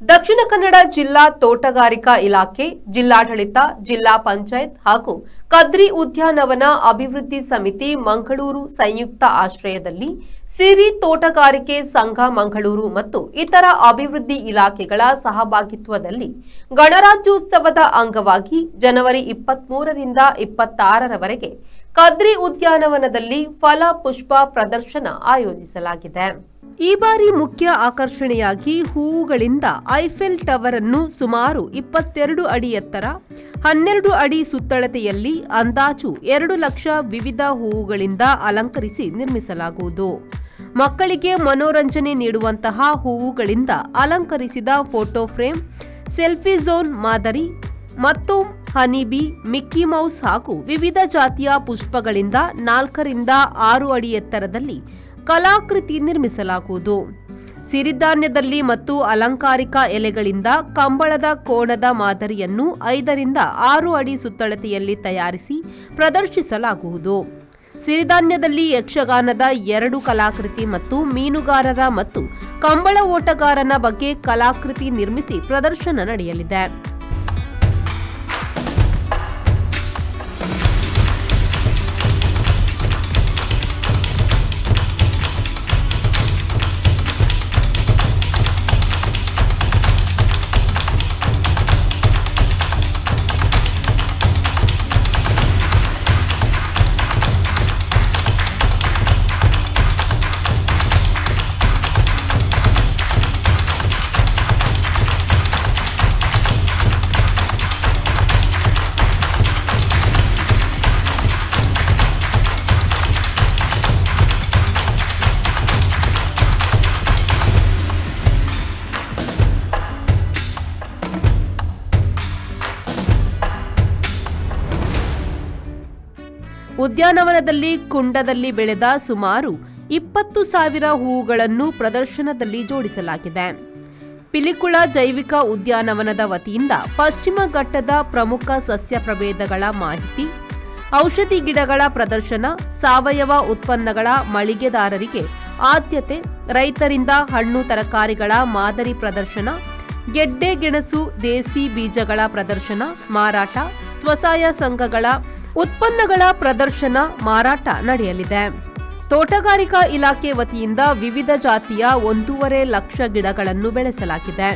ದಕ್ಷಿಣ ಕನ್ನಡ ಜಿಲ್ಲಾ ತೋಟಗಾರಿಕಾ ಇಲಾಖೆ, ಜಿಲ್ಲಾಡಳಿತ, ಜಿಲ್ಲಾ ಪಂಚಾಯತ್ ಹಾಗೂ ಕದ್ರಿ ಉದ್ಯಾನವನ ಅಭಿವೃದ್ಧಿ ಸಮಿತಿ ಮಂಗಳೂರು ಸಂಯುಕ್ತ ಆಶ್ರಯದಲ್ಲಿ ಸಿರಿ ತೋಟಗಾರಿಕೆ ಸಂಘ ಮಂಗಳೂರು ಮತ್ತು ಇತರ ಅಭಿವೃದ್ಧಿ ಇಲಾಖೆಗಳ ಸಹಭಾಗಿತ್ವದಲ್ಲಿ ಗಣರಾಜ್ಯೋತ್ಸವದ ಅಂಗವಾಗಿ ಜನವರಿ 23ರಿಂದ 26ರವರೆಗೆ ಕದ್ರಿ ಉದ್ಯಾನವನದಲ್ಲಿ ಫಲ ಪುಷ್ಪ ಪ್ರದರ್ಶನ ಆಯೋಜಿಸಲಾಗಿದೆ. ಈ ಬಾರಿ ಮುಖ್ಯ ಆಕರ್ಷಣೆಯಾಗಿ ಹೂವುಗಳಿಂದ ಐಫೆಲ್ ಟವರ್ ಅನ್ನು ಸುಮಾರು 22 ಅಡಿ ಎತ್ತರ, 12 ಅಡಿ ಸುತ್ತಳತೆಯಲ್ಲಿ ಅಂದಾಜು 2 ಲಕ್ಷ ವಿವಿಧ ಹೂವುಗಳಿಂದ ಅಲಂಕರಿಸಿ ನಿರ್ಮಿಸಲಾಗುವುದು. ಮಕ್ಕಳಿಗೆ ಮನೋರಂಜನೆ ನೀಡುವಂತಹ ಹೂವುಗಳಿಂದ ಅಲಂಕರಿಸಿದ ಫೋಟೋ ಫ್ರೇಮ್, ಸೆಲ್ಫಿ ಝೋನ್ ಮಾದರಿ ಮತ್ತು ಹನಿಬಿ, ಮಿಕ್ಕಿ ಮೌಸ್ ಹಾಗೂ ವಿವಿಧ ಜಾತಿಯ ಪುಷ್ಪಗಳಿಂದ 4 ರಿಂದ 6 ಅಡಿ ಎತ್ತರದಲ್ಲಿ ಕಲಾಕೃತಿ ನಿರ್ಮಿಸಲಾಗುವುದು. ಸಿರಿಧಾನ್ಯದಲ್ಲಿ ಮತ್ತು ಅಲಂಕಾರಿಕ ಎಲೆಗಳಿಂದ ಕಂಬಳದ ಕೋಣದ ಮಾದರಿಯನ್ನು 5 ರಿಂದ 6 ಅಡಿ ಸುತ್ತಳತೆಯಲ್ಲಿ ತಯಾರಿಸಿ ಪ್ರದರ್ಶಿಸಲಾಗುವುದು. ಸಿರಿಧಾನ್ಯದಲ್ಲಿ ಯಕ್ಷಗಾನದ 2 ಕಲಾಕೃತಿ ಮತ್ತು ಮೀನುಗಾರರ ಮತ್ತು ಕಂಬಳ ಓಟಗಾರನ ಬಗ್ಗೆ ಕಲಾಕೃತಿ ನಿರ್ಮಿಸಿ ಪ್ರದರ್ಶನ ನಡೆಯಲಿದೆ. ಉದ್ಯಾನವನದಲ್ಲಿ ಕುಂಡದಲ್ಲಿ ಬೆಳೆದ ಸುಮಾರು 20,000 ಹೂವುಗಳನ್ನು ಪ್ರದರ್ಶನದಲ್ಲಿ ಜೋಡಿಸಲಾಗಿದೆ. ಪಿಲಿಕುಳ ಜೈವಿಕ ಉದ್ಯಾನವನದ ವತಿಯಿಂದ ಪಶ್ಚಿಮ ಘಟ್ಟದ ಪ್ರಮುಖ ಸಸ್ಯ ಪ್ರಭೇದಗಳ ಮಾಹಿತಿ, ಔಷಧಿ ಗಿಡಗಳ ಪ್ರದರ್ಶನ, ಸಾವಯವ ಉತ್ಪನ್ನಗಳ ಮಳಿಗೆದಾರರಿಗೆ ಆದ್ಯತೆ, ರೈತರಿಂದ ಹಣ್ಣು ತರಕಾರಿಗಳ ಮಾದರಿ ಪ್ರದರ್ಶನ, ಗೆಡ್ಡೆ ಗೆಣಸು ದೇಸಿ ಬೀಜಗಳ ಪ್ರದರ್ಶನ, ಮಾರಾಟ, ಸ್ವಸಹಾಯ ಸಂಘಗಳ ಉತ್ಪನ್ನಗಳ ಪ್ರದರ್ಶನ, ಮಾರಾಟ ನಡೆಯಲಿದೆ. ತೋಟಗಾರಿಕಾ ಇಲಾಖೆ ವತಿಯಿಂದ ವಿವಿಧ ಜಾತಿಯ 1.5 ಲಕ್ಷ ಗಿಡಗಳನ್ನು ಬೆಳೆಸಲಾಗಿದೆ.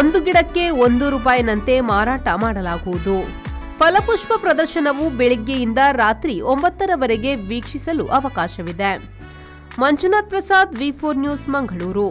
1 ಗಿಡಕ್ಕೆ ₹1ನಂತೆ ಮಾರಾಟ ಮಾಡಲಾಗುವುದು. ಫಲಪುಷ್ಪ ಪ್ರದರ್ಶನವು ಬೆಳಗ್ಗೆಯಿಂದ ರಾತ್ರಿ 9ರವರೆಗೆ ವೀಕ್ಷಿಸಲು ಅವಕಾಶವಿದೆ. Manjunath Prasad, V4 news, Mangaluru.